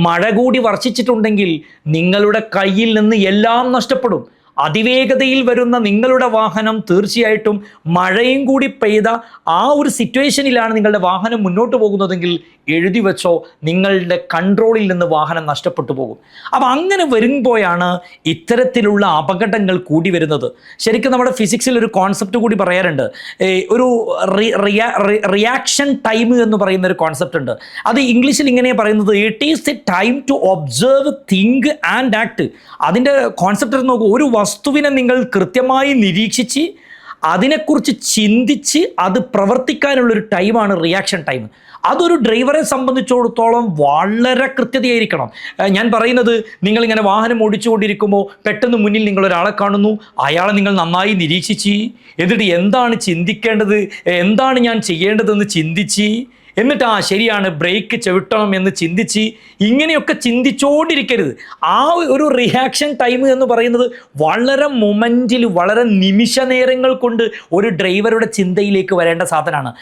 മഴ കൂടി വർഷിച്ചിട്ടുണ്ടെങ്കിൽ നിങ്ങളുടെ കയ്യിൽ നിന്ന് എല്ലാം നഷ്ടപ്പെടും. അതിവേഗതയിൽ വരുന്ന നിങ്ങളുടെ വാഹനം തീർച്ചയായിട്ടും മഴയും കൂടി പെയ്ത ആ ഒരു സിറ്റുവേഷനിലാണ് നിങ്ങളുടെ വാഹനം മുന്നോട്ട് പോകുന്നതെങ്കിൽ എഴുതി വെച്ചോ, നിങ്ങളുടെ കൺട്രോളിൽ നിന്ന് വാഹനം നഷ്ടപ്പെട്ടു പോകും. അപ്പം അങ്ങനെ വരുമ്പോഴാണ് ഇത്തരത്തിലുള്ള അപകടങ്ങൾ കൂടി വരുന്നത്. ശരിക്കും നമ്മുടെ ഫിസിക്സിൽ ഒരു കോൺസെപ്റ്റ് കൂടി പറയാറുണ്ട്. ഒരു റിയാക്ഷൻ ടൈം എന്ന് പറയുന്ന ഒരു കോൺസെപ്റ്റ് ഉണ്ട്. അത് ഇംഗ്ലീഷിൽ ഇങ്ങനെ പറയുന്നത്, it is the time to observe, think and act. അതിൻ്റെ കോൺസെപ്റ്റ് നോക്കൂ, ഒരു വസ്തുവിനെ നിങ്ങൾ കൃത്യമായി നിരീക്ഷിച്ച് അതിനെക്കുറിച്ച് ചിന്തിച്ച് അത് പ്രവർത്തിക്കാനുള്ളൊരു ടൈമാണ് റിയാക്ഷൻ ടൈം. അതൊരു ഡ്രൈവറെ സംബന്ധിച്ചിടത്തോളം വളരെ കൃത്യതയായിരിക്കണം. ഞാൻ പറയുന്നത്, നിങ്ങളിങ്ങനെ വാഹനം ഓടിച്ചുകൊണ്ടിരിക്കുമ്പോൾ പെട്ടെന്ന് മുന്നിൽ നിങ്ങളൊരാളെ കാണുന്നു, അയാളെ നിങ്ങൾ നന്നായി നിരീക്ഷിച്ച്, എന്നിട്ട് എന്താണ് ചിന്തിക്കേണ്ടത്, എന്താണ് ഞാൻ ചെയ്യേണ്ടതെന്ന് ചിന്തിച്ച്, എന്നിട്ട് ശരിയാണ് ബ്രേക്ക് ചവിട്ടണം എന്ന് ചിന്തിച്ച്, ഇങ്ങനെയൊക്കെ ചിന്തിച്ചുകൊണ്ടിരിക്കരുത്. ആ ഒരു റിയാക്ഷൻ ടൈം എന്ന് പറയുന്നത് വളരെ മൊമെൻറ്റിൽ, വളരെ നിമിഷ നേരങ്ങൾ കൊണ്ട് ഒരു ഡ്രൈവറുടെ ചിന്തയിലേക്ക് വരേണ്ട സാധനമാണ്.